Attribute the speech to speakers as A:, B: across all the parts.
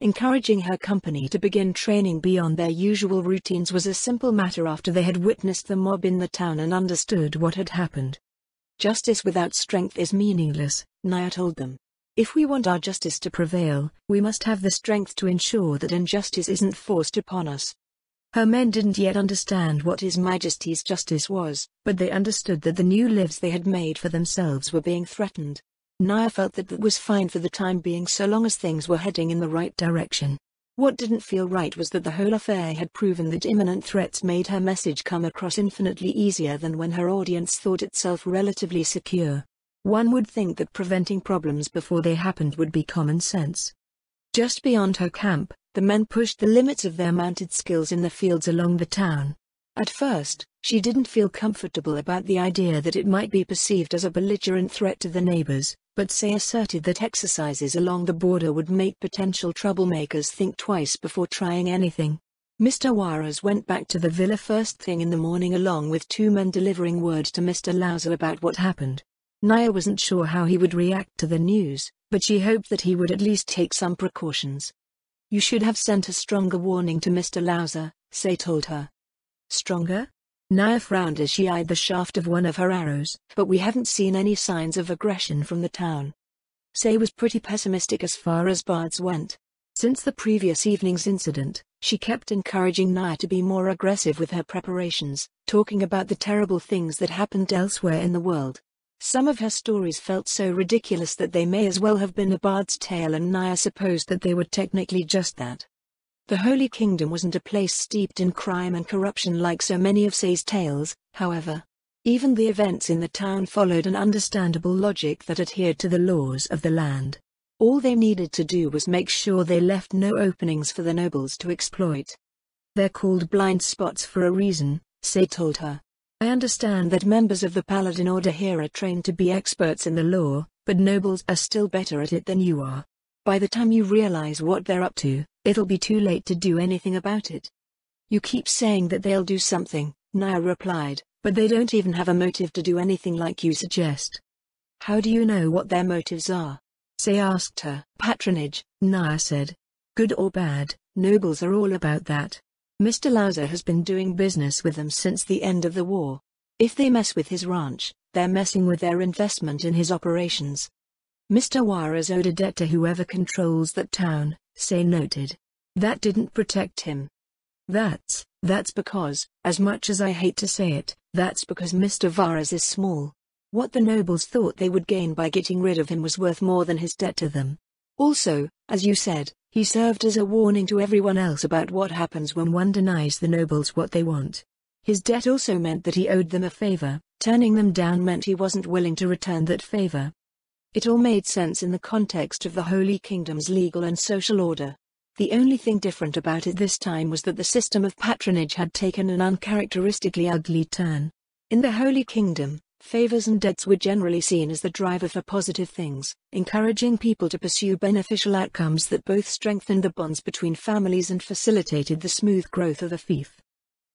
A: Encouraging her company to begin training beyond their usual routines was a simple matter after they had witnessed the mob in the town and understood what had happened. Justice without strength is meaningless, Naya told them. If we want our justice to prevail, we must have the strength to ensure that injustice isn't forced upon us. Her men didn't yet understand what His Majesty's justice was, but they understood that the new lives they had made for themselves were being threatened. Naya felt that was fine for the time being so long as things were heading in the right direction. What didn't feel right was that the whole affair had proven that imminent threats made her message come across infinitely easier than when her audience thought itself relatively secure. One would think that preventing problems before they happened would be common sense. Just beyond her camp, the men pushed the limits of their mounted skills in the fields along the town. At first, she didn't feel comfortable about the idea that it might be perceived as a belligerent threat to the neighbors, but Say asserted that exercises along the border would make potential troublemakers think twice before trying anything. Mr. Juarez went back to the villa first thing in the morning along with 2 men delivering word to Mr. Lauser about what happened. Naya wasn't sure how he would react to the news, but she hoped that he would at least take some precautions. You should have sent a stronger warning to Mr. Lauser, Say told her. Stronger? Naya frowned as she eyed the shaft of one of her arrows, but we haven't seen any signs of aggression from the town. Say was pretty pessimistic as far as bards went. Since the previous evening's incident, she kept encouraging Naya to be more aggressive with her preparations, talking about the terrible things that happened elsewhere in the world. Some of her stories felt so ridiculous that they may as well have been a bard's tale, and Naya supposed that they were technically just that. The Holy Kingdom wasn't a place steeped in crime and corruption like so many of Say's tales, however. Even the events in the town followed an understandable logic that adhered to the laws of the land. All they needed to do was make sure they left no openings for the nobles to exploit. They're called blind spots for a reason, Say told her. I understand that members of the Paladin Order here are trained to be experts in the law, but nobles are still better at it than you are. By the time you realize what they're up to, it'll be too late to do anything about it. You keep saying that they'll do something, Naya replied, but they don't even have a motive to do anything like you suggest. How do you know what their motives are? Say asked her. Patronage, Naya said. Good or bad, nobles are all about that. Mr. Lauser has been doing business with them since the end of the war. If they mess with his ranch, they're messing with their investment in his operations. Mr. Juarez owed a debt to whoever controls that town, Say noted. That didn't protect him. That's because, as much as I hate to say it, that's because Mr. Juarez is small. What the nobles thought they would gain by getting rid of him was worth more than his debt to them. Also, as you said, he served as a warning to everyone else about what happens when one denies the nobles what they want. His debt also meant that he owed them a favor. Turning them down meant he wasn't willing to return that favor. It all made sense in the context of the Holy Kingdom's legal and social order. The only thing different about it this time was that the system of patronage had taken an uncharacteristically ugly turn. In the Holy Kingdom, favors and debts were generally seen as the driver for positive things, encouraging people to pursue beneficial outcomes that both strengthened the bonds between families and facilitated the smooth growth of a fief.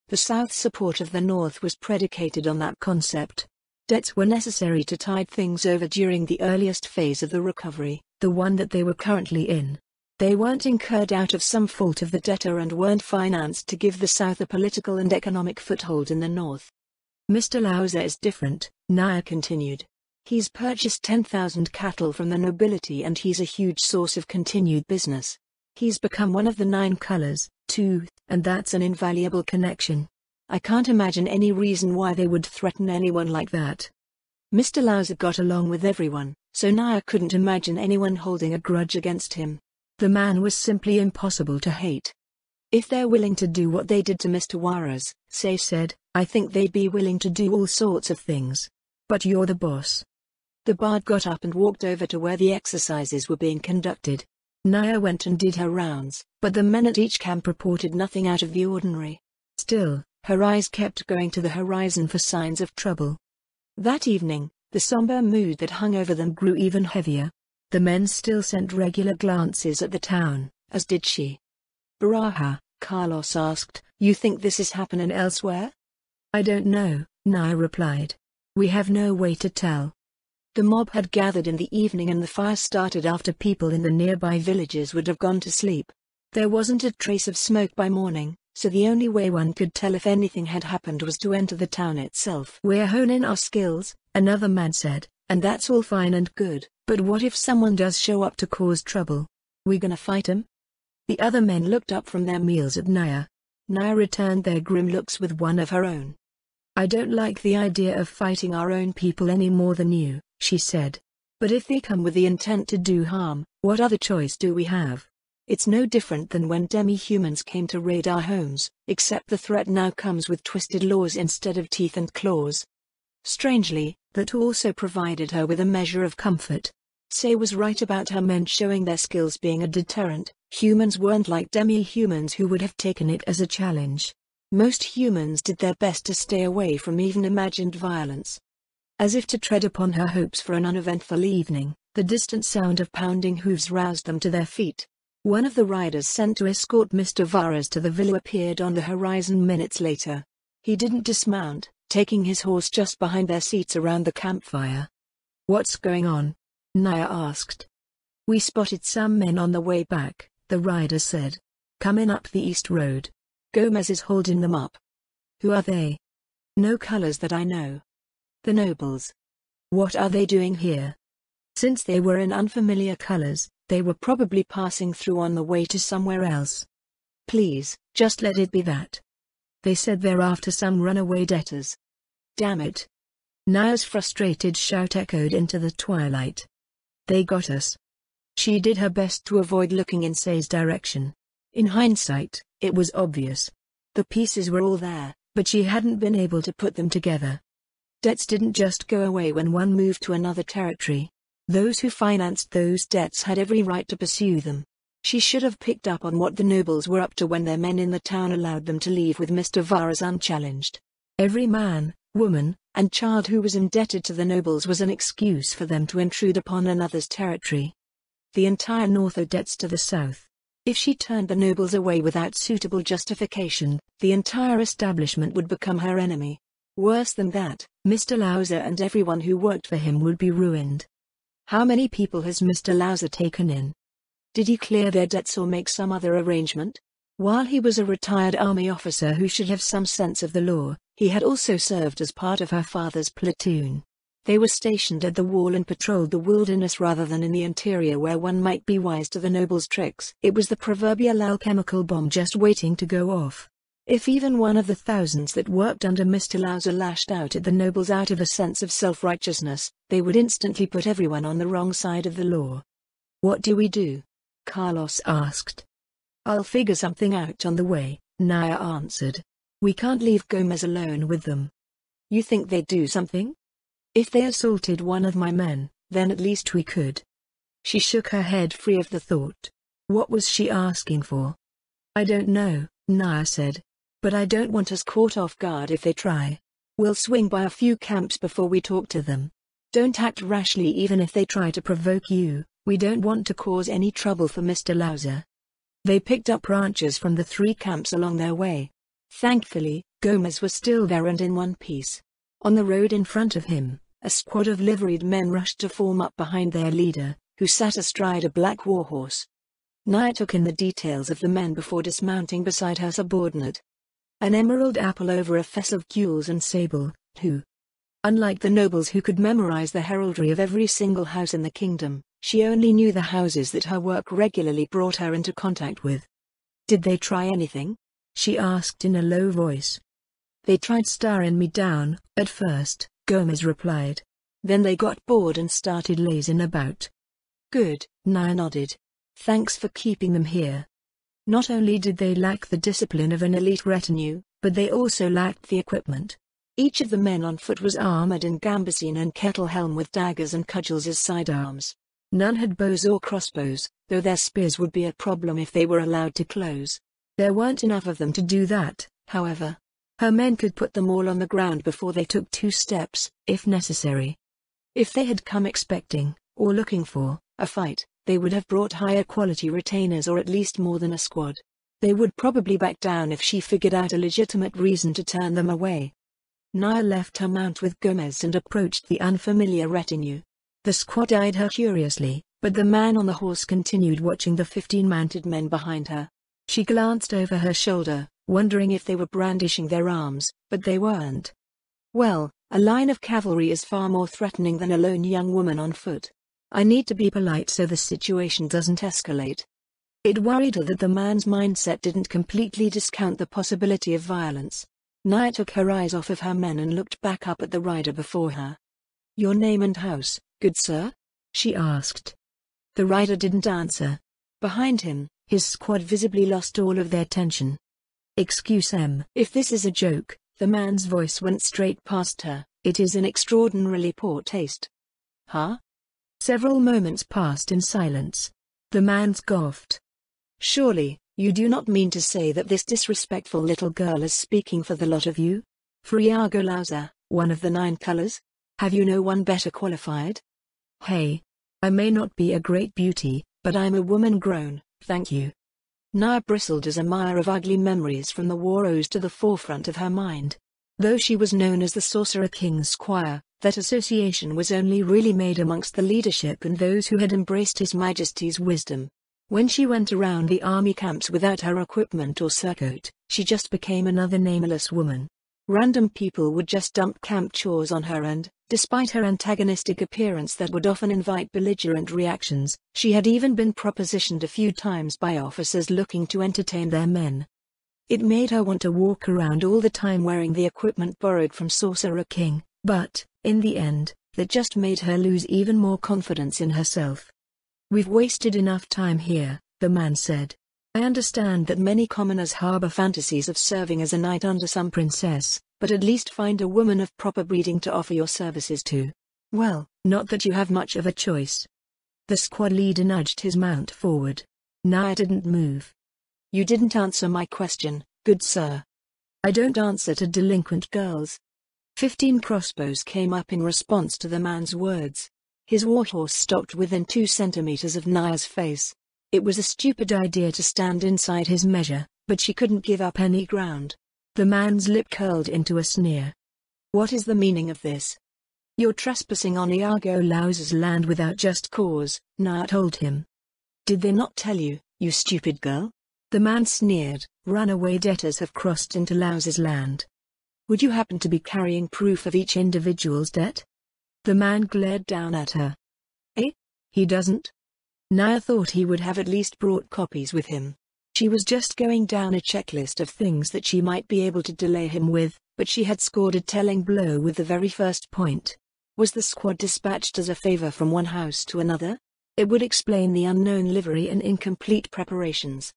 A: The South's support of the North was predicated on that concept. Debts were necessary to tide things over during the earliest phase of the recovery, the one that they were currently in. They weren't incurred out of some fault of the debtor and weren't financed to give the South a political and economic foothold in the North. Mr. Lauser is different, Naya continued. He's purchased 10,000 cattle from the nobility and he's a huge source of continued business. He's become one of the 9 colors, too, and that's an invaluable connection. I can't imagine any reason why they would threaten anyone like that. Mr. Lauser got along with everyone, so Naya couldn't imagine anyone holding a grudge against him. The man was simply impossible to hate. If they're willing to do what they did to Mr. Juarez, Say said, I think they'd be willing to do all sorts of things. But you're the boss. The bard got up and walked over to where the exercises were being conducted. Naya went and did her rounds, but the men at each camp reported nothing out of the ordinary. Still, her eyes kept going to the horizon for signs of trouble. That evening, the somber mood that hung over them grew even heavier. The men still sent regular glances at the town, as did she. Baraja, Carlos asked, you think this is happening elsewhere? I don't know, Naya replied. We have no way to tell. The mob had gathered in the evening and the fire started after people in the nearby villages would have gone to sleep. There wasn't a trace of smoke by morning, so the only way one could tell if anything had happened was to enter the town itself. "We're honing our skills," another man said, "and that's all fine and good, but what if someone does show up to cause trouble? We gonna fight him?" The other men looked up from their meals at Naya. Naya returned their grim looks with one of her own. "I don't like the idea of fighting our own people any more than you," she said. "But if they come with the intent to do harm, what other choice do we have? It's no different than when demi-humans came to raid our homes, except the threat now comes with twisted laws instead of teeth and claws." Strangely, that also provided her with a measure of comfort. Say was right about her men showing their skills being a deterrent. Humans weren't like demi-humans who would have taken it as a challenge. Most humans did their best to stay away from even imagined violence. As if to tread upon her hopes for an uneventful evening, the distant sound of pounding hooves roused them to their feet. One of the riders sent to escort Mr. Varas to the villa appeared on the horizon minutes later. He didn't dismount, taking his horse just behind their seats around the campfire. "What's going on?" Naya asked. "We spotted some men on the way back," the rider said. "Coming up the east road. Gomez is holding them up." "Who are they?" "No colors that I know." "The nobles." "What are they doing here?" Since they were in unfamiliar colors, they were probably passing through on the way to somewhere else. "Please, just let it be that." "They said they're after some runaway debtors." "Damn it." Naya's frustrated shout echoed into the twilight. "They got us." She did her best to avoid looking in Say's direction. In hindsight, it was obvious. The pieces were all there, but she hadn't been able to put them together. Debts didn't just go away when one moved to another territory. Those who financed those debts had every right to pursue them. She should have picked up on what the nobles were up to when their men in the town allowed them to leave with Mr. Varas unchallenged. Every man, woman, and child who was indebted to the nobles was an excuse for them to intrude upon another's territory. The entire north owed debts to the south. If she turned the nobles away without suitable justification, the entire establishment would become her enemy. Worse than that, Mr. Lauser and everyone who worked for him would be ruined. How many people has Mr. Lauser taken in? Did he clear their debts or make some other arrangement? While he was a retired army officer who should have some sense of the law, he had also served as part of her father's platoon. They were stationed at the wall and patrolled the wilderness rather than in the interior where one might be wise to the nobles' tricks. It was the proverbial alchemical bomb just waiting to go off. If even one of the thousands that worked under Mr. Lauser lashed out at the nobles out of a sense of self-righteousness, they would instantly put everyone on the wrong side of the law. "What do we do?" Carlos asked. "I'll figure something out on the way," Naya answered. "We can't leave Gomez alone with them." "You think they'd do something?" "If they assaulted one of my men, then at least we could." She shook her head free of the thought. What was she asking for? "I don't know," Naya said. "But I don't want us caught off guard if they try. We'll swing by a few camps before we talk to them. Don't act rashly even if they try to provoke you. We don't want to cause any trouble for Mr. Lauser." They picked up ranchers from the 3 camps along their way. Thankfully, Gomez was still there and in one piece. On the road in front of him, a squad of liveried men rushed to form up behind their leader, who sat astride a black warhorse. Naya took in the details of the men before dismounting beside her subordinate. An emerald apple over a fess of gules and sable, who, unlike the nobles who could memorize the heraldry of every single house in the kingdom, she only knew the houses that her work regularly brought her into contact with. "Did they try anything?" she asked in a low voice. "They tried staring me down, at first," Gomez replied. "Then they got bored and started lazing about." "Good," Naya nodded. "Thanks for keeping them here." Not only did they lack the discipline of an elite retinue, but they also lacked the equipment. Each of the men on foot was armored in gambesine and kettle helm with daggers and cudgels as sidearms. None had bows or crossbows, though their spears would be a problem if they were allowed to close. There weren't enough of them to do that, however. Her men could put them all on the ground before they took 2 steps, if necessary. If they had come expecting, or looking for, a fight, they would have brought higher quality retainers or at least more than a squad. They would probably back down if she figured out a legitimate reason to turn them away. Naya left her mount with Gomez and approached the unfamiliar retinue. The squad eyed her curiously, but the man on the horse continued watching the 15 mounted men behind her. She glanced over her shoulder, wondering if they were brandishing their arms, but they weren't. Well, a line of cavalry is far more threatening than a lone young woman on foot. I need to be polite so the situation doesn't escalate. It worried her that the man's mindset didn't completely discount the possibility of violence. Nia took her eyes off of her men and looked back up at the rider before her. "Your name and house, good sir?" she asked. The rider didn't answer. Behind him, his squad visibly lost all of their tension. "Excuse me. If this is a joke," the man's voice went straight past her, "it is in extraordinarily poor taste." "Huh?" Several moments passed in silence. The man scoffed. "Surely, you do not mean to say that this disrespectful little girl is speaking for the lot of you? Friago Lauser, one of the 9 colors? Have you no one better qualified?" "Hey. I may not be a great beauty, but I'm a woman grown, thank you." Nia bristled as a mire of ugly memories from the war rose to the forefront of her mind. Though she was known as the Sorcerer King's Squire, that association was only really made amongst the leadership and those who had embraced His Majesty's wisdom. When she went around the army camps without her equipment or surcoat, she just became another nameless woman. Random people would just dump camp chores on her and, despite her antagonistic appearance that would often invite belligerent reactions, she had even been propositioned a few times by officers looking to entertain their men. It made her want to walk around all the time wearing the equipment borrowed from Sorcerer King, but, in the end, that just made her lose even more confidence in herself. "We've wasted enough time here," the man said. "I understand that many commoners harbor fantasies of serving as a knight under some princess, but at least find a woman of proper breeding to offer your services to. Well, not that you have much of a choice." The squad leader nudged his mount forward. Nia didn't move. "You didn't answer my question, good sir." "I don't answer to delinquent girls." 15 crossbows came up in response to the man's words. His warhorse stopped within 2 centimeters of Nia's face. It was a stupid idea to stand inside his measure, but she couldn't give up any ground. The man's lip curled into a sneer. "What is the meaning of this?" "You're trespassing on Iago Lauser's land without just cause," Nia told him. "Did they not tell you, you stupid girl?" The man sneered. "Runaway debtors have crossed into Lauser's land. Would you happen to be carrying proof of each individual's debt?" The man glared down at her. "Eh? He doesn't?" Nia thought he would have at least brought copies with him. She was just going down a checklist of things that she might be able to delay him with, but she had scored a telling blow with the very first point. Was the squad dispatched as a favor from one house to another? It would explain the unknown livery and incomplete preparations.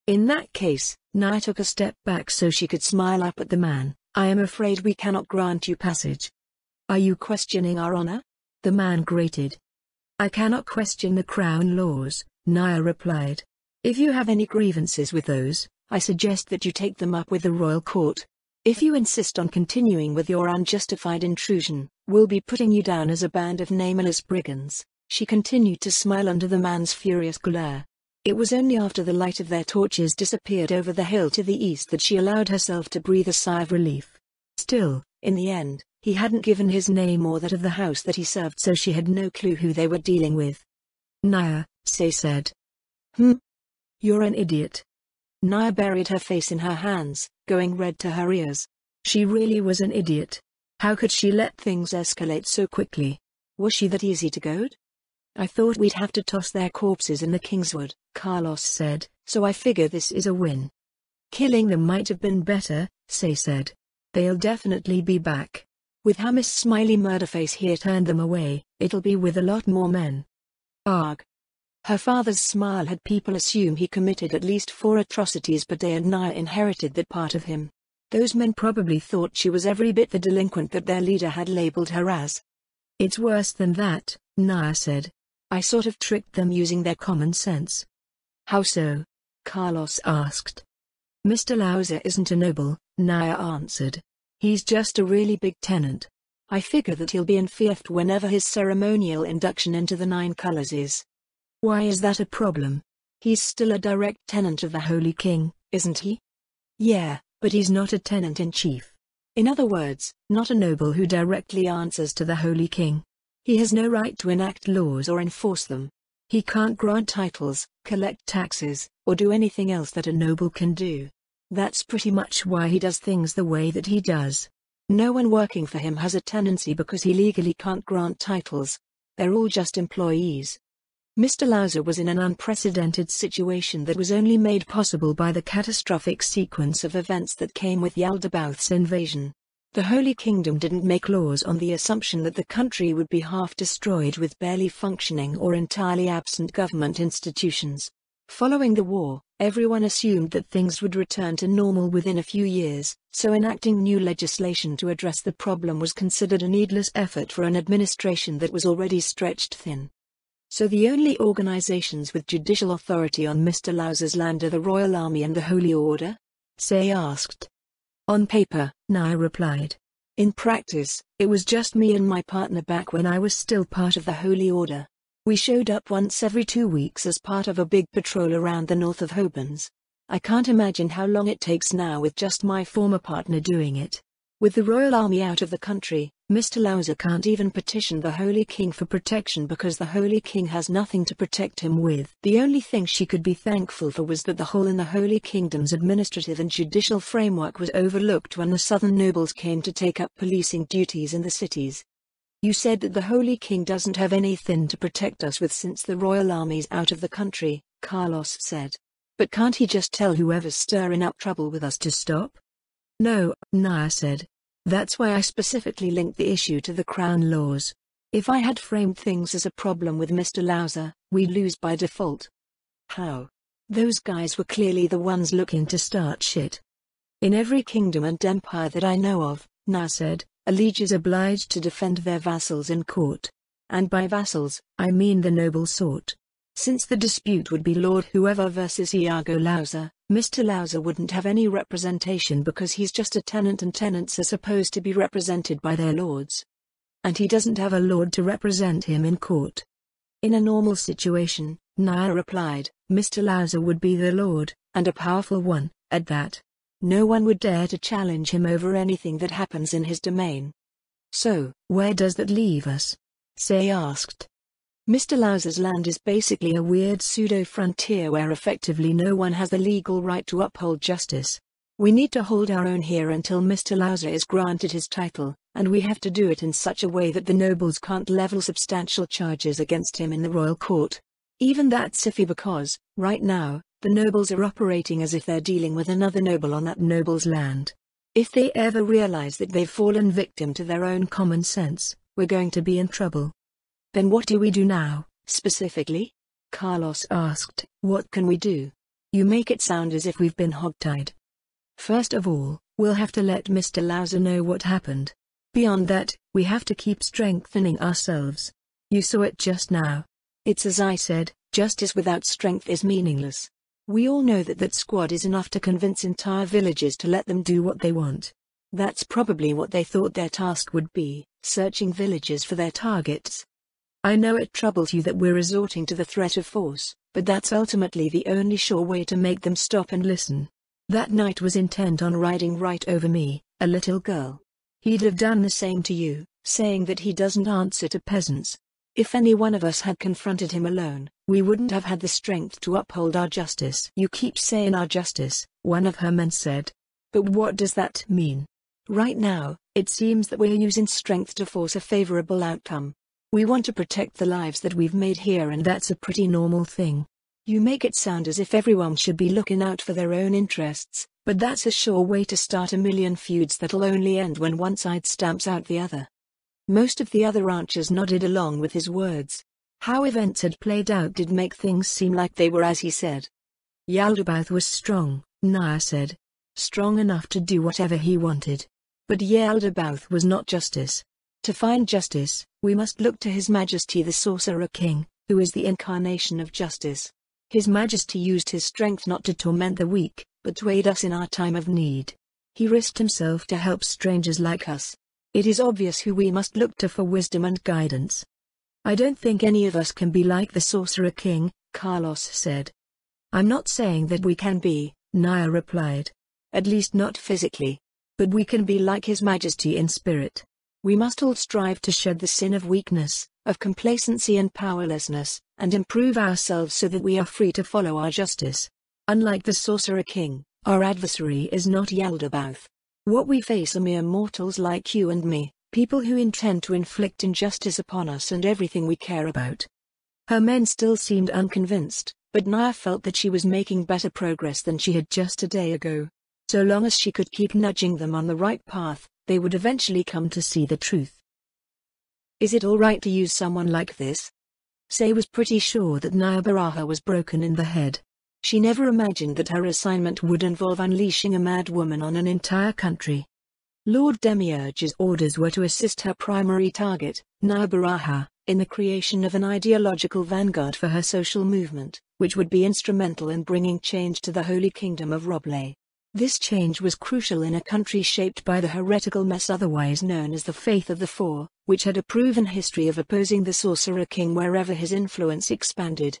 A: In that case, Nia took a step back so she could smile up at the man. "I am afraid we cannot grant you passage." "Are you questioning our honor?" the man grated. "I cannot question the crown laws," Nia replied. "If you have any grievances with those, I suggest that you take them up with the royal court. If you insist on continuing with your unjustified intrusion, we'll be putting you down as a band of nameless brigands." She continued to smile under the man's furious glare. It was only after the light of their torches disappeared over the hill to the east that she allowed herself to breathe a sigh of relief. Still, in the end, he hadn't given his name or that of the house that he served, so she had no clue who they were dealing with. "Nia," Say said. You're an idiot." Nia buried her face in her hands, going red to her ears. She really was an idiot. How could she let things escalate so quickly? Was she that easy to goad? "I thought we'd have to toss their corpses in the Kingswood," Carlos said, "so I figure this is a win." "Killing them might have been better," Say said. "They'll definitely be back. With Hamis' smiley murderface here turned them away, it'll be with a lot more men." Arg. Her father's smile had people assume he committed at least 4 atrocities per day, and Nia inherited that part of him. Those men probably thought she was every bit the delinquent that their leader had labeled her as. "It's worse than that," Nia said. "I sort of tricked them using their common sense." "How so?" Carlos asked. "Mr. Lauser isn't a noble," Nia answered. "He's just a really big tenant. I figure that he'll be in Fief whenever his ceremonial induction into the 9 colors is." "Why is that a problem? He's still a direct tenant of the Holy King, isn't he?" "Yeah, but he's not a tenant-in-chief. In other words, not a noble who directly answers to the Holy King." He has no right to enact laws or enforce them. He can't grant titles, collect taxes, or do anything else that a noble can do. That's pretty much why he does things the way that he does. No one working for him has a tenancy because he legally can't grant titles. They're all just employees. Mr. Lauser was in an unprecedented situation that was only made possible by the catastrophic sequence of events that came with Yaldabaoth's invasion. The Holy Kingdom didn't make laws on the assumption that the country would be half destroyed with barely functioning or entirely absent government institutions. Following the war, everyone assumed that things would return to normal within a few years, so enacting new legislation to address the problem was considered a needless effort for an administration that was already stretched thin. So the only organizations with judicial authority on Mr. Lauser's land are the Royal Army and the Holy Order? Say asked. On paper, Naya replied. In practice, it was just me and my partner back when I was still part of the Holy Order. We showed up once every 2 weeks as part of a big patrol around the north of Hobans. I can't imagine how long it takes now with just my former partner doing it. With the Royal Army out of the country, Mr. Lauser can't even petition the Holy King for protection because the Holy King has nothing to protect him with. The only thing she could be thankful for was that the hole in the Holy Kingdom's administrative and judicial framework was overlooked when the southern nobles came to take up policing duties in the cities. You said that the Holy King doesn't have anything to protect us with since the Royal Army's out of the country, Carlos said. But can't he just tell whoever's stirring up trouble with us to stop? No, Naya said. That's why I specifically linked the issue to the Crown laws. If I had framed things as a problem with Mr. Lauser, we'd lose by default. How? Those guys were clearly the ones looking to start shit. In every kingdom and empire that I know of, Naya said, a liege is obliged to defend their vassals in court. And by vassals, I mean the noble sort. Since the dispute would be Lord whoever versus Iago Lauser, Mr. Lauser wouldn't have any representation because he's just a tenant and tenants are supposed to be represented by their lords. And he doesn't have a lord to represent him in court. In a normal situation, Naya replied, Mr. Lauser would be the lord, and a powerful one, at that. No one would dare to challenge him over anything that happens in his domain. So, where does that leave us? Say asked. Mr. Lauser's land is basically a weird pseudo-frontier where effectively no one has the legal right to uphold justice. We need to hold our own here until Mr. Lauser is granted his title, and we have to do it in such a way that the nobles can't level substantial charges against him in the royal court. Even that's iffy because, right now, the nobles are operating as if they're dealing with another noble on that noble's land. If they ever realize that they've fallen victim to their own common sense, we're going to be in trouble. Then what do we do now, specifically? Carlos asked. What can we do? You make it sound as if we've been hogtied. First of all, we'll have to let Mr. Lauser know what happened. Beyond that, we have to keep strengthening ourselves. You saw it just now. It's as I said, justice without strength is meaningless. We all know that that squad is enough to convince entire villages to let them do what they want. That's probably what they thought their task would be, searching villages for their targets. I know it troubles you that we're resorting to the threat of force, but that's ultimately the only sure way to make them stop and listen. That knight was intent on riding right over me, a little girl. He'd have done the same to you, saying that he doesn't answer to peasants. If any one of us had confronted him alone, we wouldn't have had the strength to uphold our justice. You keep saying our justice, one of her men said. But what does that mean? Right now, it seems that we're using strength to force a favorable outcome. We want to protect the lives that we've made here, and that's a pretty normal thing. You make it sound as if everyone should be looking out for their own interests, but that's a sure way to start a million feuds that'll only end when one side stamps out the other. Most of the other ranchers nodded along with his words. How events had played out did make things seem like they were as he said. Yaldabaoth was strong, Naya said. Strong enough to do whatever he wanted. But Yaldabaoth was not justice. To find justice, we must look to His Majesty the Sorcerer King, who is the incarnation of justice. His Majesty used his strength not to torment the weak, but to aid us in our time of need. He risked himself to help strangers like us. It is obvious who we must look to for wisdom and guidance. I don't think any of us can be like the Sorcerer King, Carlos said. I'm not saying that we can be, Naya replied. At least not physically. But we can be like His Majesty in spirit. We must all strive to shed the sin of weakness, of complacency and powerlessness, and improve ourselves so that we are free to follow our justice. Unlike the Sorcerer King, our adversary is not Yaldabaoth. What we face are mere mortals like you and me, people who intend to inflict injustice upon us and everything we care about. Her men still seemed unconvinced, but Naya felt that she was making better progress than she had just a day ago. So long as she could keep nudging them on the right path, they would eventually come to see the truth. Is it all right to use someone like this? Say was pretty sure that Naya Baraha was broken in the head. She never imagined that her assignment would involve unleashing a mad woman on an entire country. Lord Demiurge's orders were to assist her primary target, Naya Baraha, in the creation of an ideological vanguard for her social movement, which would be instrumental in bringing change to the Holy Kingdom of Roble. This change was crucial in a country shaped by the heretical mess otherwise known as the Faith of the Four, which had a proven history of opposing the Sorcerer King wherever his influence expanded.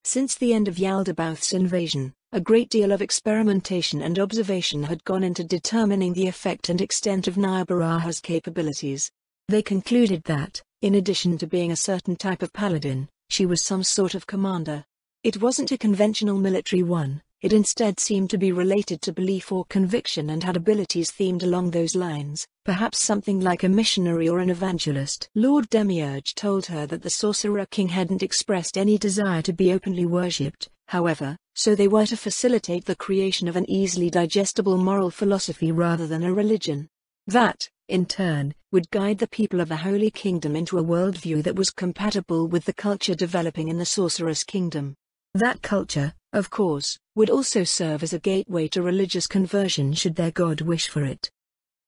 A: Since the end of Yaldabaoth's invasion, a great deal of experimentation and observation had gone into determining the effect and extent of Naya Baraha's capabilities. They concluded that, in addition to being a certain type of paladin, she was some sort of commander. It wasn't a conventional military one, it instead seemed to be related to belief or conviction and had abilities themed along those lines, perhaps something like a missionary or an evangelist. Lord Demiurge told her that the Sorcerer King hadn't expressed any desire to be openly worshipped, however, so they were to facilitate the creation of an easily digestible moral philosophy rather than a religion. That, in turn, would guide the people of the Holy Kingdom into a worldview that was compatible with the culture developing in the Sorcerer's Kingdom. That culture, of course, would also serve as a gateway to religious conversion should their god wish for it.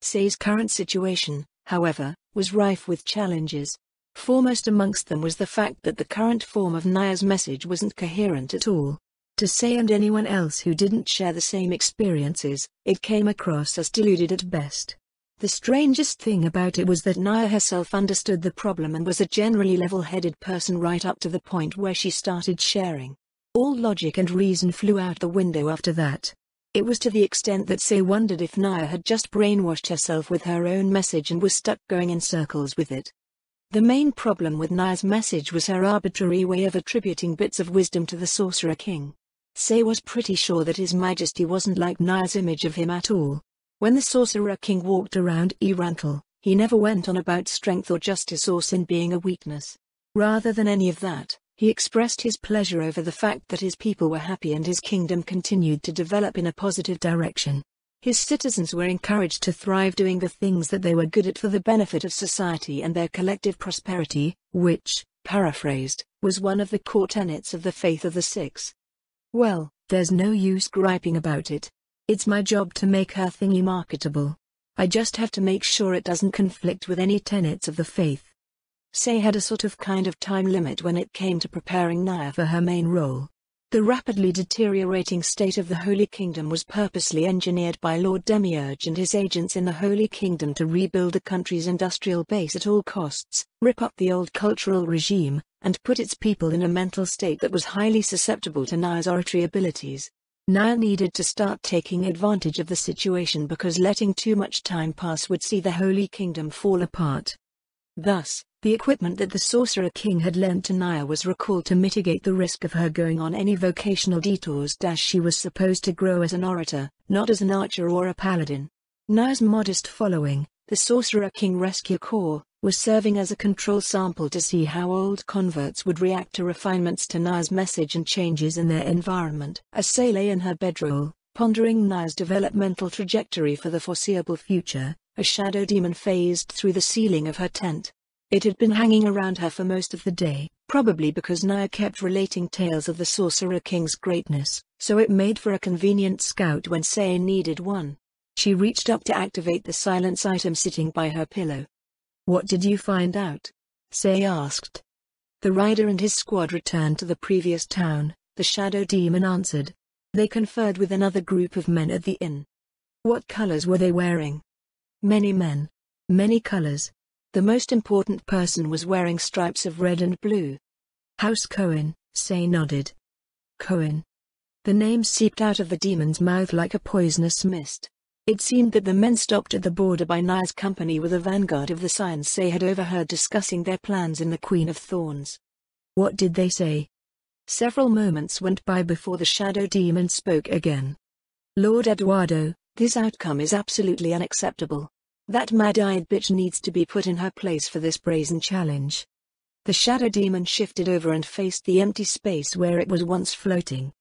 A: Say's current situation, however, was rife with challenges. Foremost amongst them was the fact that the current form of Naya's message wasn't coherent at all. To Say and anyone else who didn't share the same experiences, it came across as deluded at best. The strangest thing about it was that Naya herself understood the problem and was a generally level-headed person right up to the point where she started sharing. All logic and reason flew out the window after that. It was to the extent that Say wondered if Naya had just brainwashed herself with her own message and was stuck going in circles with it. The main problem with Naya's message was her arbitrary way of attributing bits of wisdom to the Sorcerer King. Say was pretty sure that His Majesty wasn't like Naya's image of him at all. When the Sorcerer King walked around Erantle, he never went on about strength or justice or sin being a weakness. Rather than any of that, he expressed his pleasure over the fact that his people were happy and his kingdom continued to develop in a positive direction. His citizens were encouraged to thrive doing the things that they were good at for the benefit of society and their collective prosperity, which, paraphrased, was one of the core tenets of the Faith of the Six. Well, there's no use griping about it. It's my job to make her thingy marketable. I just have to make sure it doesn't conflict with any tenets of the faith. Say had a sort of kind of time limit when it came to preparing Naya for her main role. The rapidly deteriorating state of the Holy Kingdom was purposely engineered by Lord Demiurge and his agents in the Holy Kingdom to rebuild the country's industrial base at all costs, rip up the old cultural regime, and put its people in a mental state that was highly susceptible to Naya's oratory abilities. Naya needed to start taking advantage of the situation because letting too much time pass would see the Holy Kingdom fall apart. Thus, the equipment that the Sorcerer King had lent to Naya was recalled to mitigate the risk of her going on any vocational detours. She was supposed to grow as an orator, not as an archer or a paladin. Naya's modest following, the Sorcerer King Rescue Corps, was serving as a control sample to see how old converts would react to refinements to Naya's message and changes in their environment. As Say lay in her bedroll, pondering Naya's developmental trajectory for the foreseeable future, a shadow demon phased through the ceiling of her tent. It had been hanging around her for most of the day, probably because Naya kept relating tales of the Sorcerer King's greatness, so it made for a convenient scout when Say needed one. She reached up to activate the silence item sitting by her pillow. "What did you find out?" Say asked. "The rider and his squad returned to the previous town," the shadow demon answered. "They conferred with another group of men at the inn." "What colors were they wearing?" "Many men. Many colors. The most important person was wearing stripes of red and blue." "House Cohen," Say nodded. "Cohen." The name seeped out of the demon's mouth like a poisonous mist. It seemed that the men stopped at the border by Naya's company with a vanguard of the Scions Say had overheard discussing their plans in the Queen of Thorns. What did they say? Several moments went by before the Shadow Demon spoke again. Lord Eduardo, this outcome is absolutely unacceptable. That mad-eyed bitch needs to be put in her place for this brazen challenge. The Shadow Demon shifted over and faced the empty space where it was once floating.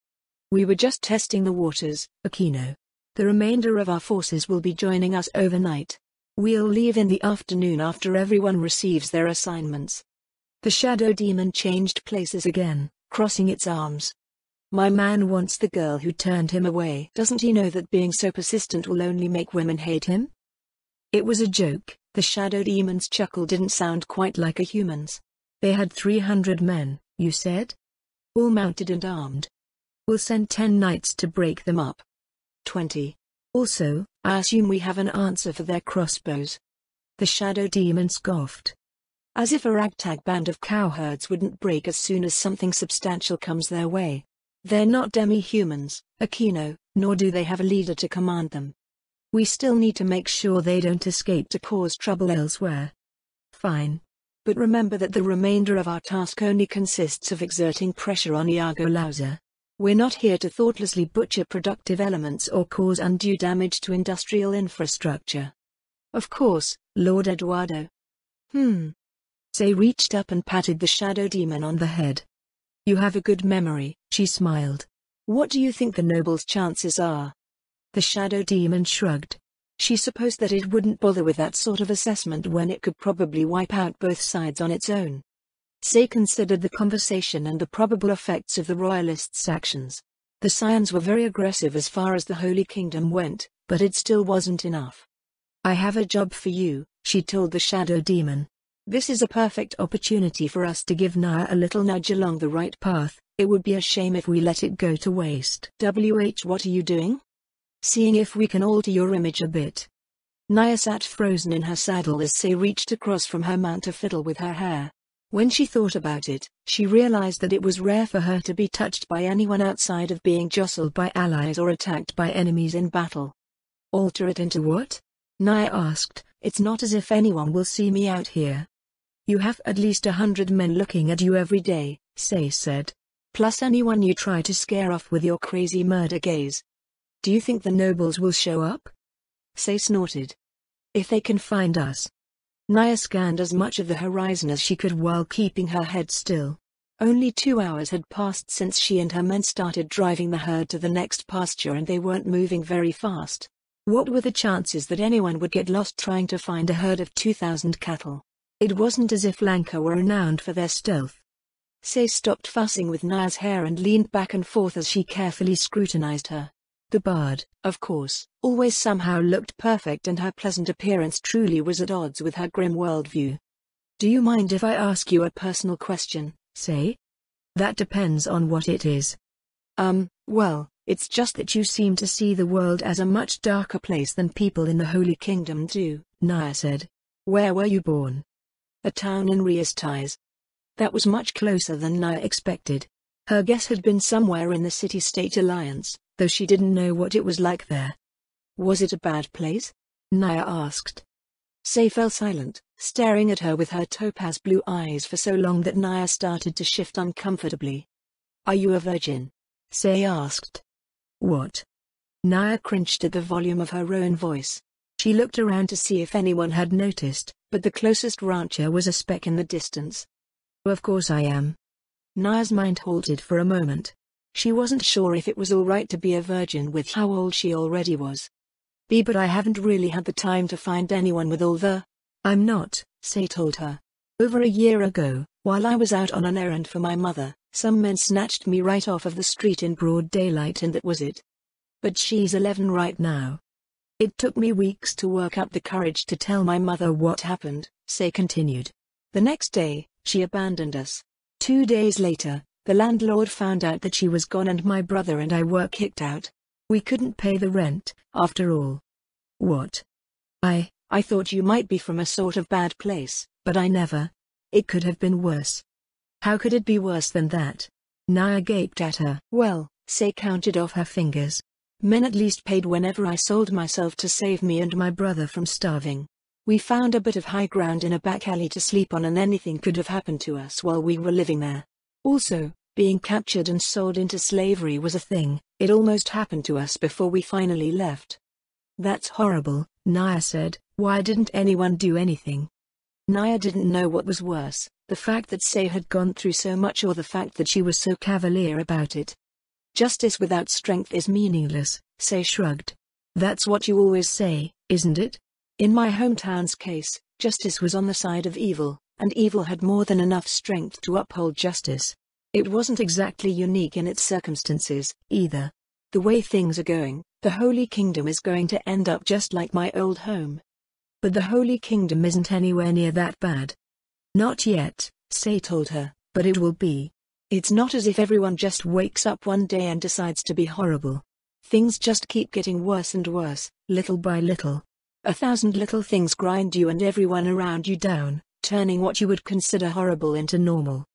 A: We were just testing the waters, Aquino. The remainder of our forces will be joining us overnight. We'll leave in the afternoon after everyone receives their assignments. The Shadow Demon changed places again, crossing its arms. My man wants the girl who turned him away. Doesn't he know that being so persistent will only make women hate him? It was a joke. The Shadow Demon's chuckle didn't sound quite like a human's. They had 300 men, you said? All mounted and armed. We'll send 10 knights to break them up. 20. Also, I assume we have an answer for their crossbows. The Shadow Demon scoffed. As if a ragtag band of cowherds wouldn't break as soon as something substantial comes their way. They're not demi-humans, Aquino, nor do they have a leader to command them. We still need to make sure they don't escape to cause trouble elsewhere. Fine. But remember that the remainder of our task only consists of exerting pressure on Iago Lauser. We're not here to thoughtlessly butcher productive elements or cause undue damage to industrial infrastructure. Of course, Lord Eduardo. Say reached up and patted the Shadow Demon on the head. You have a good memory, she smiled. What do you think the noble's chances are? The Shadow Demon shrugged. She supposed that it wouldn't bother with that sort of assessment when it could probably wipe out both sides on its own. Say considered the conversation and the probable effects of the Royalists' actions. The Scions were very aggressive as far as the Holy Kingdom went, but it still wasn't enough. I have a job for you, she told the Shadow Demon. This is a perfect opportunity for us to give Naya a little nudge along the right path. It would be a shame if we let it go to waste. What are you doing? Seeing if we can alter your image a bit. Naya sat frozen in her saddle as Say reached across from her mount to fiddle with her hair. When she thought about it, she realized that it was rare for her to be touched by anyone outside of being jostled by allies or attacked by enemies in battle. Alter it into what? Naya asked. It's not as if anyone will see me out here. You have at least 100 men looking at you every day, Say said. Plus anyone you try to scare off with your crazy murder gaze. Do you think the nobles will show up? Say snorted. If they can find us. Naya scanned as much of the horizon as she could while keeping her head still. Only 2 hours had passed since she and her men started driving the herd to the next pasture and they weren't moving very fast. What were the chances that anyone would get lost trying to find a herd of 2,000 cattle? It wasn't as if Lanka were renowned for their stealth. Say stopped fussing with Naya's hair and leaned back and forth as she carefully scrutinized her. The bard, of course, always somehow looked perfect and her pleasant appearance truly was at odds with her grim worldview. Do you mind if I ask you a personal question, Say? That depends on what it is. Well, it's just that you seem to see the world as a much darker place than people in the Holy Kingdom do, Naya said. Where were you born? A town in Riastais. That was much closer than Naya expected. Her guess had been somewhere in the city-state alliance, though she didn't know what it was like there. Was it a bad place? Naya asked. Say fell silent, staring at her with her topaz blue eyes for so long that Naya started to shift uncomfortably. Are you a virgin? Say asked. What? Naya cringed at the volume of her own voice. She looked around to see if anyone had noticed, but the closest rancher was a speck in the distance. Of course I am. Naya's mind halted for a moment. She wasn't sure if it was all right to be a virgin with how old she already was. But I haven't really had the time to find anyone with all the... I'm not, Say told her. Over a year ago, while I was out on an errand for my mother, some men snatched me right off of the street in broad daylight and that was it. But she's 11 right now. It took me weeks to work up the courage to tell my mother what happened, Say continued. The next day, she abandoned us. 2 days later, the landlord found out that she was gone and my brother and I were kicked out. We couldn't pay the rent, after all. What? I thought you might be from a sort of bad place, but I never. It could have been worse. How could it be worse than that? Naya gaped at her. Well, Say counted off her fingers. Men at least paid whenever I sold myself to save me and my brother from starving. We found a bit of high ground in a back alley to sleep on, and anything could have happened to us while we were living there. Also, being captured and sold into slavery was a thing. It almost happened to us before we finally left. That's horrible, Naya said. Why didn't anyone do anything? Naya didn't know what was worse, the fact that Say had gone through so much or the fact that she was so cavalier about it. Justice without strength is meaningless, Say shrugged. That's what you always say, isn't it? In my hometown's case, justice was on the side of evil, and evil had more than enough strength to uphold justice. It wasn't exactly unique in its circumstances, either. The way things are going, the Holy Kingdom is going to end up just like my old home. But the Holy Kingdom isn't anywhere near that bad. Not yet, Say told her, but it will be. It's not as if everyone just wakes up one day and decides to be horrible. Things just keep getting worse and worse, little by little. 1,000 little things grind you and everyone around you down, turning what you would consider horrible into normal.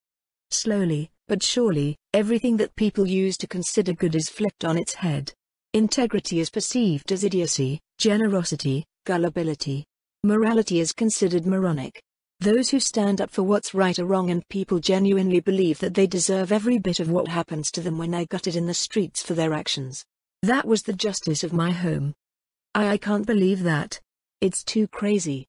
A: Slowly, but surely, everything that people used to consider good is flipped on its head. Integrity is perceived as idiocy, generosity, gullibility. Morality is considered moronic. Those who stand up for what's right are wrong, and people genuinely believe that they deserve every bit of what happens to them when they're gutted in the streets for their actions. That was the justice of my home. I can't believe that. It's too crazy.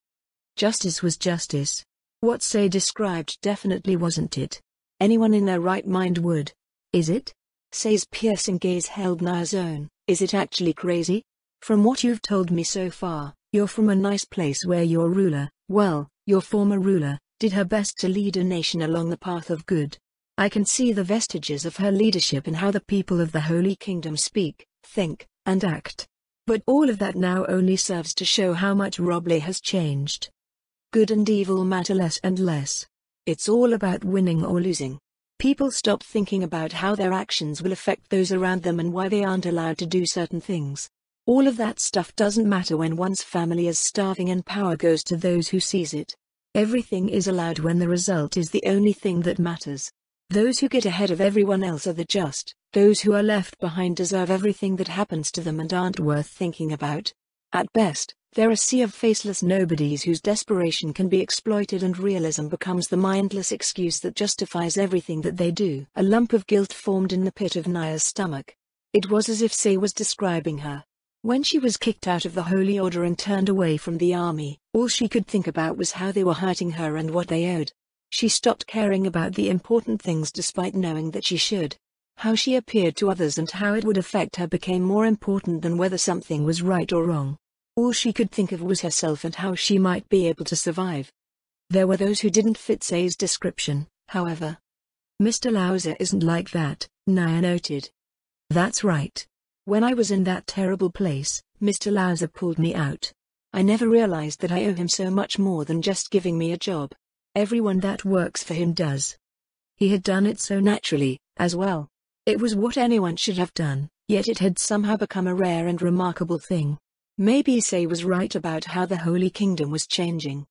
A: Justice was justice. What Say described definitely wasn't it. Anyone in their right mind would. Is it? Say's piercing gaze held Naya's own. Is it actually crazy? From what you've told me so far, you're from a nice place where your ruler, well, your former ruler, did her best to lead a nation along the path of good. I can see the vestiges of her leadership in how the people of the Holy Kingdom speak, think, and act. But all of that now only serves to show how much Robley has changed. Good and evil matter less and less. It's all about winning or losing. People stop thinking about how their actions will affect those around them and why they aren't allowed to do certain things. All of that stuff doesn't matter when one's family is starving and power goes to those who seize it. Everything is allowed when the result is the only thing that matters. Those who get ahead of everyone else are the just. Those who are left behind deserve everything that happens to them and aren't worth thinking about. At best, they're a sea of faceless nobodies whose desperation can be exploited, and realism becomes the mindless excuse that justifies everything that they do. A lump of guilt formed in the pit of Naya's stomach. It was as if Say was describing her. When she was kicked out of the Holy Order and turned away from the army, all she could think about was how they were hurting her and what they owed. She stopped caring about the important things despite knowing that she should. How she appeared to others and how it would affect her became more important than whether something was right or wrong. All she could think of was herself and how she might be able to survive. There were those who didn't fit Say's description, however. Mr. Lauser isn't like that, Naya noted. That's right. When I was in that terrible place, Mr. Lauser pulled me out. I never realized that I owe him so much more than just giving me a job. Everyone that works for him does. He had done it so naturally, as well. It was what anyone should have done, yet it had somehow become a rare and remarkable thing. Maybe Say was right about how the Holy Kingdom was changing.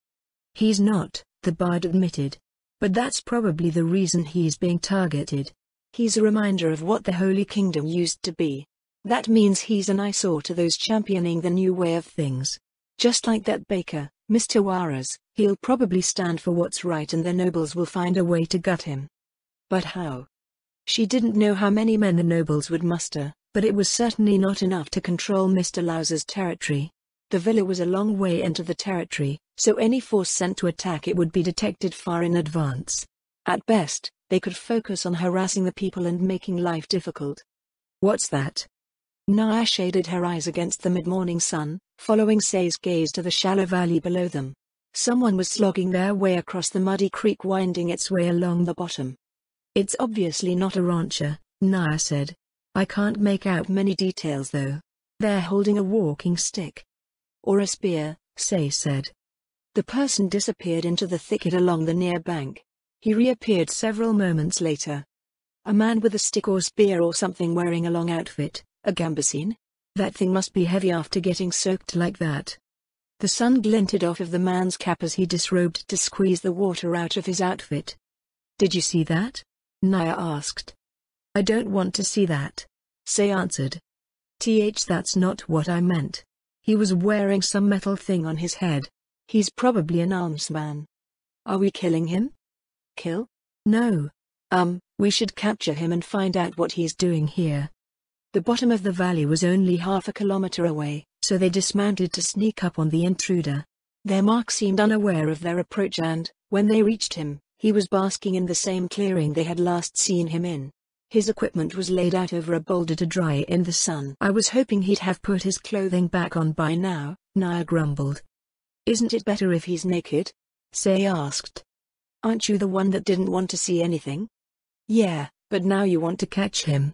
A: He's not, the bard admitted. But that's probably the reason he's being targeted. He's a reminder of what the Holy Kingdom used to be. That means he's an eyesore to those championing the new way of things. Just like that baker, Mr. Juarez, he'll probably stand for what's right and the nobles will find a way to gut him. But how? She didn't know how many men the nobles would muster, but it was certainly not enough to control Mr. Lauser's territory. The villa was a long way into the territory, so any force sent to attack it would be detected far in advance. At best, they could focus on harassing the people and making life difficult. What's that? Naya shaded her eyes against the mid-morning sun, following Say's gaze to the shallow valley below them. Someone was slogging their way across the muddy creek, winding its way along the bottom. It's obviously not a rancher, Naya said. I can't make out many details though. They're holding a walking stick. Or a spear, Say said. The person disappeared into the thicket along the near bank. He reappeared several moments later. A man with a stick or spear or something, wearing a long outfit. A gambesine? That thing must be heavy after getting soaked like that. The sun glinted off of the man's cap as he disrobed to squeeze the water out of his outfit. Did you see that? Naya asked. I don't want to see that, Say answered. That's not what I meant. He was wearing some metal thing on his head. He's probably an almsman. Are we killing him? Kill? No. We should capture him and find out what he's doing here. The bottom of the valley was only half a kilometer away, so they dismounted to sneak up on the intruder. Their mark seemed unaware of their approach and, when they reached him, he was basking in the same clearing they had last seen him in. His equipment was laid out over a boulder to dry in the sun. I was hoping he'd have put his clothing back on by now, Nia grumbled. Isn't it better if he's naked? Say asked. Aren't you the one that didn't want to see anything? Yeah, but now you want to catch him.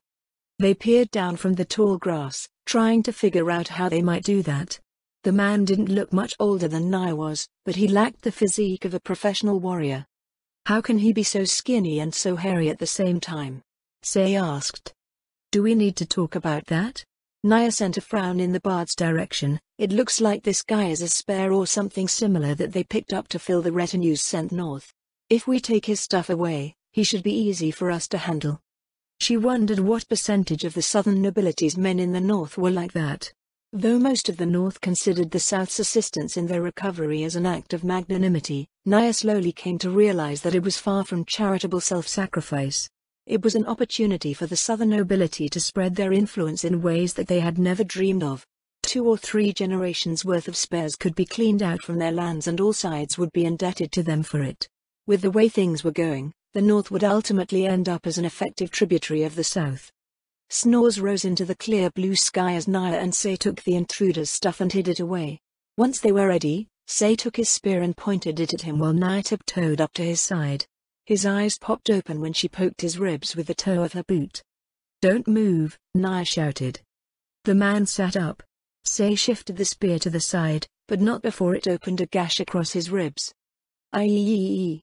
A: They peered down from the tall grass, trying to figure out how they might do that. The man didn't look much older than Nia was, but he lacked the physique of a professional warrior. How can he be so skinny and so hairy at the same time? Say asked. Do we need to talk about that? Nia sent a frown in the bard's direction. It looks like this guy is a spare or something similar that they picked up to fill the retinues sent north. If we take his stuff away, he should be easy for us to handle. She wondered what percentage of the southern nobility's men in the north were like that. Though most of the north considered the south's assistance in their recovery as an act of magnanimity, Nia slowly came to realize that it was far from charitable self-sacrifice. It was an opportunity for the southern nobility to spread their influence in ways that they had never dreamed of. 2 or 3 generations worth of spares could be cleaned out from their lands and all sides would be indebted to them for it. With the way things were going, the north would ultimately end up as an effective tributary of the south. Snores rose into the clear blue sky as Nia and Say took the intruder's stuff and hid it away. Once they were ready, Say took his spear and pointed it at him while Nia tiptoed up to his side. His eyes popped open when she poked his ribs with the toe of her boot. Don't move, Nia shouted. The man sat up. Say shifted the spear to the side, but not before it opened a gash across his ribs. Aye!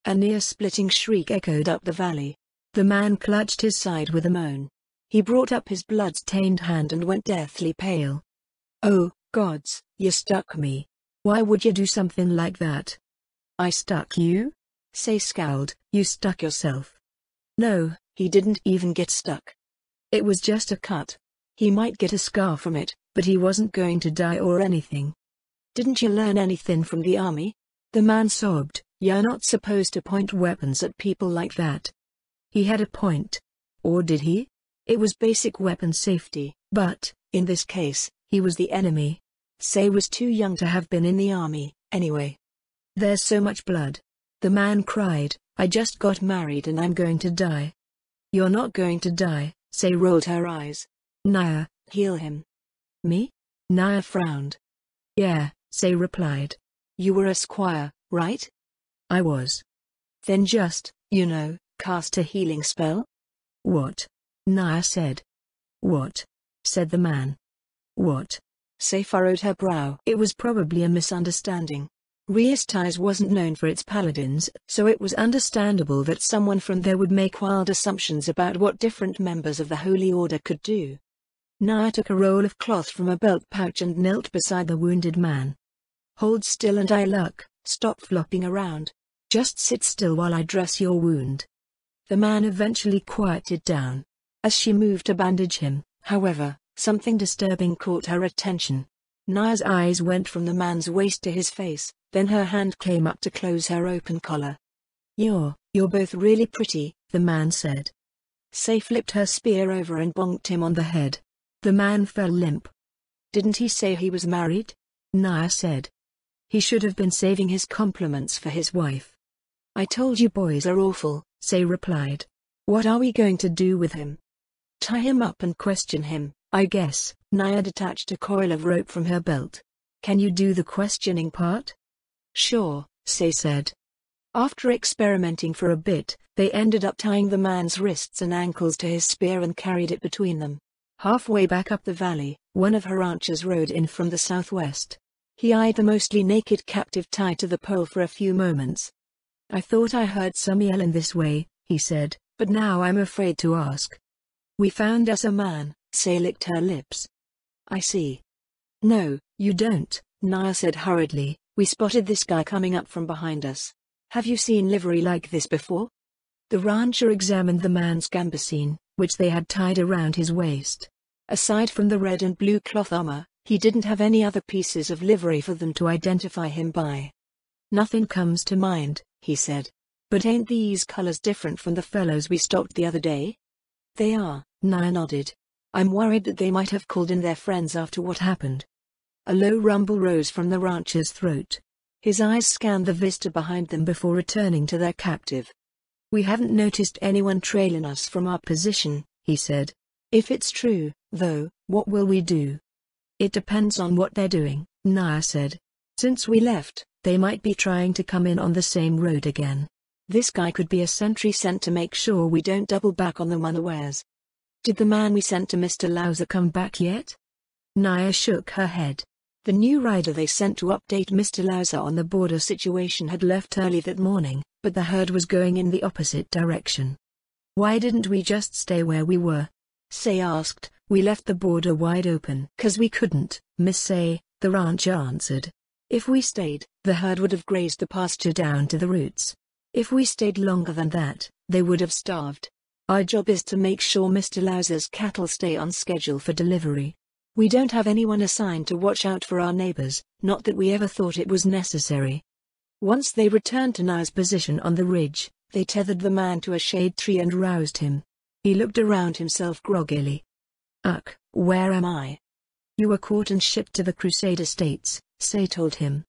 A: A near-splitting shriek echoed up the valley. The man clutched his side with a moan. He brought up his blood-stained hand and went deathly pale. Oh, gods, you stuck me. Why would you do something like that? I stuck you? Say scowled. You stuck yourself. No, he didn't even get stuck. It was just a cut. He might get a scar from it, but he wasn't going to die or anything. Didn't you learn anything from the army? The man sobbed. You're not supposed to point weapons at people like that. He had a point. Or did he? It was basic weapon safety, but, in this case, he was the enemy. Say was too young to have been in the army, anyway. There's so much blood. The man cried, I just got married and I'm going to die. You're not going to die, Say rolled her eyes. Nia, heal him. Me? Nia frowned. Yeah, Say replied. You were a squire, right? I was. Then just, cast a healing spell? What? Nia said. What? Said the man. What? Say furrowed her brow. It was probably a misunderstanding. Riestais wasn't known for its paladins, so it was understandable that someone from there would make wild assumptions about what different members of the Holy Order could do. Nia took a roll of cloth from a belt pouch and knelt beside the wounded man. Hold still and eye luck, stop flopping around. Just sit still while I dress your wound. The man eventually quieted down. As she moved to bandage him, however, something disturbing caught her attention. Nia's eyes went from the man's waist to his face, then her hand came up to close her open collar. You're both really pretty, the man said. Say flipped her spear over and bonked him on the head. The man fell limp. Didn't he say he was married? Nia said. He should have been saving his compliments for his wife. I told you boys are awful, Say replied. What are we going to do with him? Tie him up and question him, I guess. Nia detached a coil of rope from her belt. Can you do the questioning part? Sure, Say said. After experimenting for a bit, they ended up tying the man's wrists and ankles to his spear and carried it between them. Halfway back up the valley, one of her archers rode in from the southwest. He eyed the mostly naked captive tied to the pole for a few moments. I thought I heard some yelling this way, he said, but now I'm afraid to ask. We found us a man, Say licked her lips. I see. No, you don't, Nia said hurriedly. We spotted this guy coming up from behind us. Have you seen livery like this before? The rancher examined the man's gambesine, which they had tied around his waist. Aside from the red and blue cloth armor, he didn't have any other pieces of livery for them to identify him by. "Nothing comes to mind," he said. "But ain't these colors different from the fellows we stopped the other day?" "They are," Naya nodded. "I'm worried that they might have called in their friends after what happened." A low rumble rose from the rancher's throat. His eyes scanned the vista behind them before returning to their captive. "We haven't noticed anyone trailing us from our position," he said. "If it's true, though, what will we do?" "It depends on what they're doing," Naya said. "Since we left, they might be trying to come in on the same road again. This guy could be a sentry sent to make sure we don't double back on them unawares." "Did the man we sent to Mr. Lauser come back yet?" Naya shook her head. The new rider they sent to update Mr. Lauser on the border situation had left early that morning, but the herd was going in the opposite direction. "Why didn't we just stay where we were?" Say asked. "We left the border wide open." "'Cause we couldn't, Miss Say," the rancher answered. "If we stayed, the herd would have grazed the pasture down to the roots. If we stayed longer than that, they would have starved. Our job is to make sure Mr. Lauser's cattle stay on schedule for delivery. We don't have anyone assigned to watch out for our neighbors, not that we ever thought it was necessary." Once they returned to Naya's position on the ridge, they tethered the man to a shade tree and roused him. He looked around himself groggily. "Ugh, where am I?" "You were caught and shipped to the Crusader States," Say told him.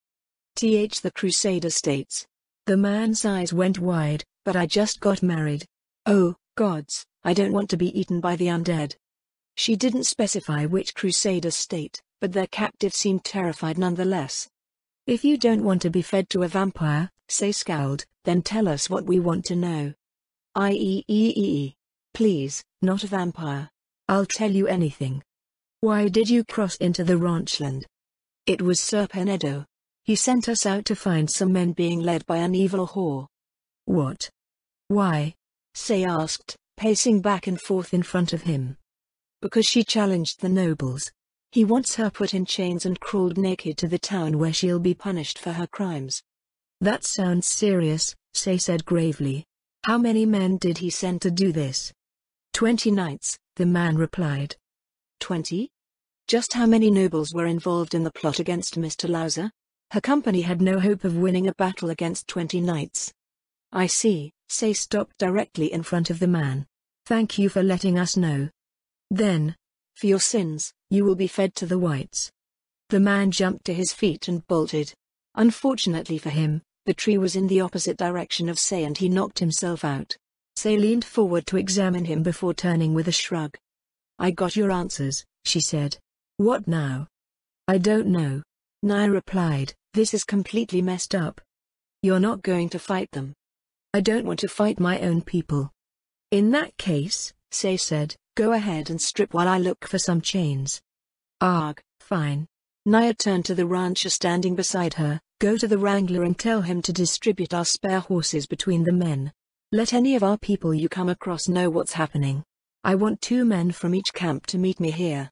A: The Crusader States." The man's eyes went wide. "But I just got married." "Oh, gods, I don't want to be eaten by the undead." She didn't specify which Crusader state, but their captive seemed terrified nonetheless. "If you don't want to be fed to a vampire," Say scowled, "then tell us what we want to know." "Please, not a vampire. I'll tell you anything." "Why did you cross into the ranchland?" "It was Sir Penedo. He sent us out to find some men being led by an evil whore." "What? Why?" Say asked, pacing back and forth in front of him. "Because she challenged the nobles. He wants her put in chains and crawled naked to the town where she'll be punished for her crimes." "That sounds serious," Say said gravely. "How many men did he send to do this?" 20 knights, the man replied. 20? Just how many nobles were involved in the plot against Mr. Lauser? Her company had no hope of winning a battle against 20 knights. "I see." Say stopped directly in front of the man. "Thank you for letting us know. Then, for your sins, you will be fed to the whites." The man jumped to his feet and bolted. Unfortunately for him, the tree was in the opposite direction of Say and he knocked himself out. Say leaned forward to examine him before turning with a shrug. "I got your answers," she said. "What now?" "I don't know," Naya replied. "This is completely messed up." "You're not going to fight them?" "I don't want to fight my own people." "In that case," Say said, "go ahead and strip while I look for some chains." "Arg, fine." Naya turned to the rancher standing beside her. "Go to the wrangler and tell him to distribute our spare horses between the men. Let any of our people you come across know what's happening. I want 2 men from each camp to meet me here."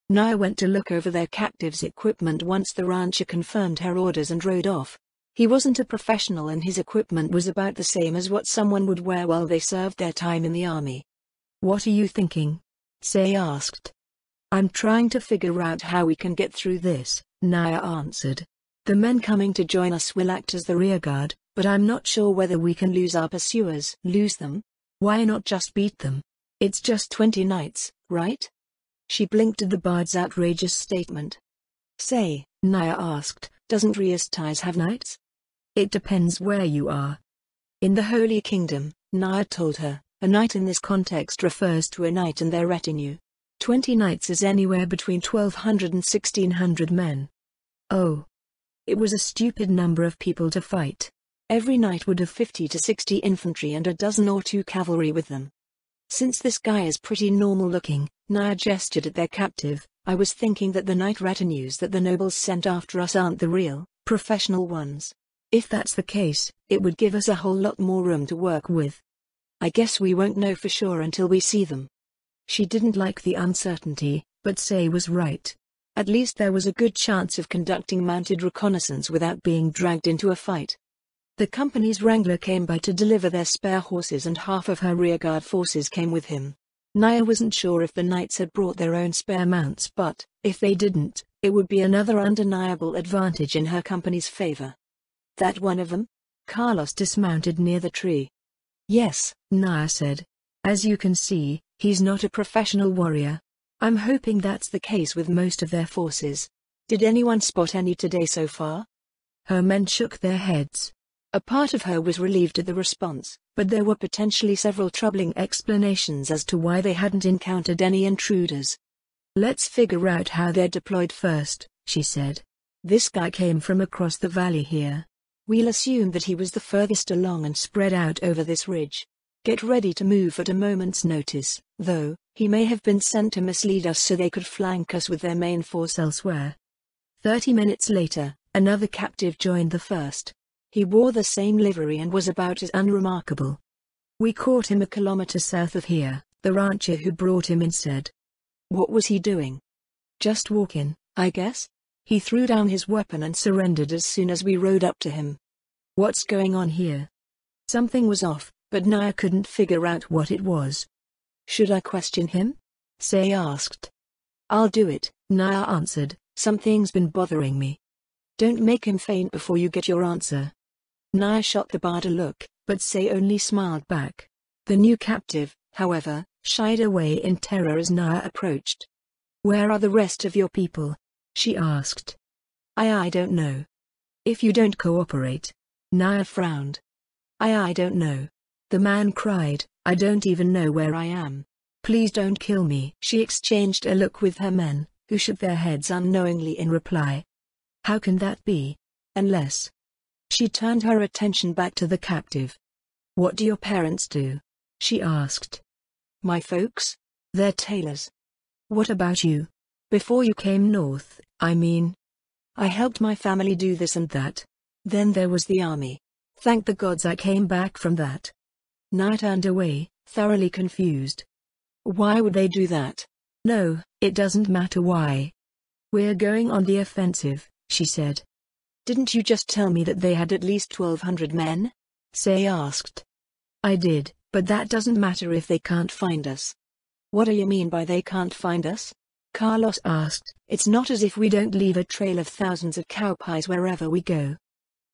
A: Naya went to look over their captives' equipment once the rancher confirmed her orders and rode off. He wasn't a professional and his equipment was about the same as what someone would wear while they served their time in the army. "What are you thinking?" Say asked. "I'm trying to figure out how we can get through this," Naya answered. "The men coming to join us will act as the rearguard, but I'm not sure whether we can lose our pursuers." "Lose them? Why not just beat them? It's just 20 knights, right?" She blinked at the bard's outrageous statement. "Say," Naya asked, "doesn't Riastais have knights?" "It depends where you are." "In the Holy Kingdom," Naya told her, "a knight in this context refers to a knight and their retinue. 20 knights is anywhere between 1,200 and 1,600 men." "Oh. It was a stupid number of people to fight. Every knight would have 50 to 60 infantry and a dozen or 2 cavalry with them." "Since this guy is pretty normal looking," Naya gestured at their captive, "I was thinking that the knight retinues that the nobles sent after us aren't the real, professional ones. If that's the case, it would give us a whole lot more room to work with. I guess we won't know for sure until we see them." She didn't like the uncertainty, but Say was right. At least there was a good chance of conducting mounted reconnaissance without being dragged into a fight. The company's wrangler came by to deliver their spare horses and half of her rearguard forces came with him. Naya wasn't sure if the knights had brought their own spare mounts, but, if they didn't, it would be another undeniable advantage in her company's favor. That one of them? Carlos dismounted near the tree. Yes, Naya said. As you can see, he's not a professional warrior. I'm hoping that's the case with most of their forces. Did anyone spot any today so far? Her men shook their heads. A part of her was relieved at the response, but there were potentially several troubling explanations as to why they hadn't encountered any intruders. Let's figure out how they're deployed first, she said. This guy came from across the valley here. We'll assume that he was the furthest along and spread out over this ridge. Get ready to move at a moment's notice, though. He may have been sent to mislead us so they could flank us with their main force elsewhere. 30 minutes later, another captive joined the first. He wore the same livery and was about as unremarkable. We caught him a kilometer south of here, the rancher who brought him in said. What was he doing? Just walking, I guess? He threw down his weapon and surrendered as soon as we rode up to him. What's going on here? Something was off, but Naya couldn't figure out what it was. Should I question him? Say asked. I'll do it, Naya answered. Something's been bothering me. Don't make him faint before you get your answer. Naya shot the bard a look, but Say only smiled back. The new captive, however, shied away in terror as Naya approached. Where are the rest of your people? She asked. I don't know. If you don't cooperate. Naya frowned. I don't know. The man cried, I don't even know where I am. Please don't kill me. She exchanged a look with her men, who shook their heads unknowingly in reply. How can that be? Unless. She turned her attention back to the captive. What do your parents do? She asked. My folks? They're tailors. What about you? Before you came north, I mean. I helped my family do this and that. Then there was the army. Thank the gods I came back from that. Naya turned away, thoroughly confused. Why would they do that? No, it doesn't matter why. We're going on the offensive, she said. Didn't you just tell me that they had at least 1,200 men? Say asked. I did, but that doesn't matter if they can't find us. What do you mean by they can't find us? Carlos asked. It's not as if we don't leave a trail of thousands of cow pies wherever we go.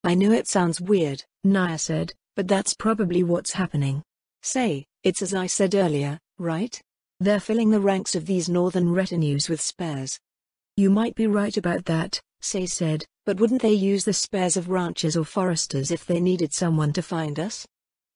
A: I know it sounds weird, Naya said, but that's probably what's happening. Say, it's as I said earlier, right? They're filling the ranks of these northern retinues with spares. You might be right about that, Say said, but wouldn't they use the spares of ranchers or foresters if they needed someone to find us?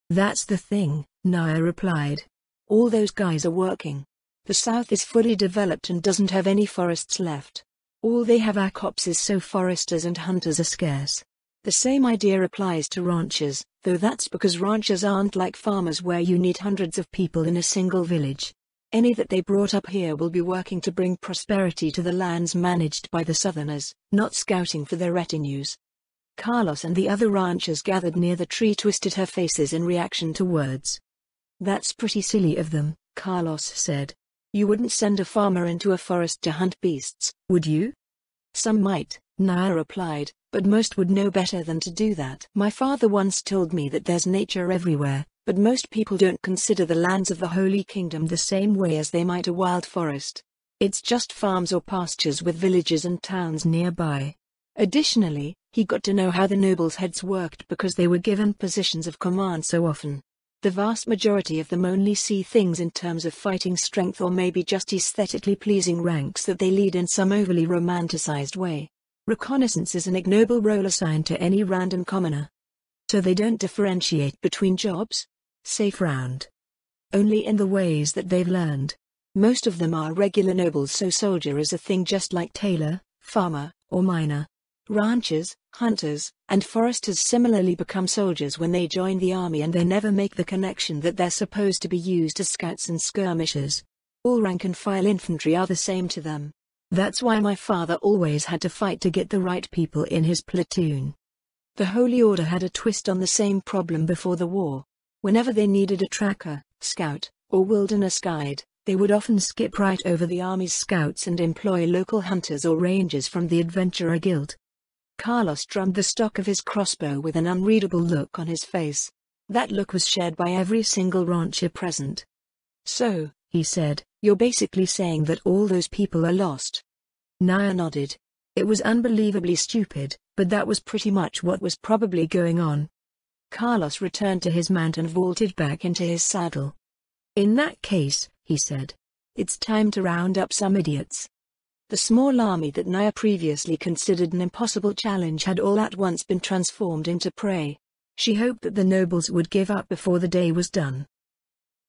A: That's the thing, Naya replied. All those guys are working. The south is fully developed and doesn't have any forests left. All they have are copses, so foresters and hunters are scarce. The same idea applies to ranchers, though that's because ranchers aren't like farmers where you need hundreds of people in a single village. Any that they brought up here will be working to bring prosperity to the lands managed by the southerners, not scouting for their retinues. Carlos and the other ranchers gathered near the tree twisted her faces in reaction to words. That's pretty silly of them, Carlos said. You wouldn't send a farmer into a forest to hunt beasts, would you? Some might, Naya replied, but most would know better than to do that. My father once told me that there's nature everywhere, but most people don't consider the lands of the Holy Kingdom the same way as they might a wild forest. It's just farms or pastures with villages and towns nearby. Additionally, he got to know how the nobles' heads worked because they were given positions of command so often. The vast majority of them only see things in terms of fighting strength or maybe just aesthetically pleasing ranks that they lead in some overly romanticized way. Reconnaissance is an ignoble role assigned to any random commoner. So they don't differentiate between jobs? Say frowned. Only in the ways that they've learned. Most of them are regular nobles, so soldier is a thing just like tailor, farmer, or miner. Ranchers, hunters, and foresters similarly become soldiers when they join the army, and they never make the connection that they're supposed to be used as scouts and skirmishers. All rank and file infantry are the same to them. That's why my father always had to fight to get the right people in his platoon. The Holy Order had a twist on the same problem before the war. Whenever they needed a tracker, scout, or wilderness guide, they would often skip right over the army's scouts and employ local hunters or rangers from the Adventurer Guild. Carlos drummed the stock of his crossbow with an unreadable look on his face. That look was shared by every single rancher present. So, he said. "You're basically saying that all those people are lost." Naya nodded. It was unbelievably stupid, but that was pretty much what was probably going on. Carlos returned to his mount and vaulted back into his saddle. "In that case," he said, "it's time to round up some idiots." The small army that Naya previously considered an impossible challenge had all at once been transformed into prey. She hoped that the nobles would give up before the day was done.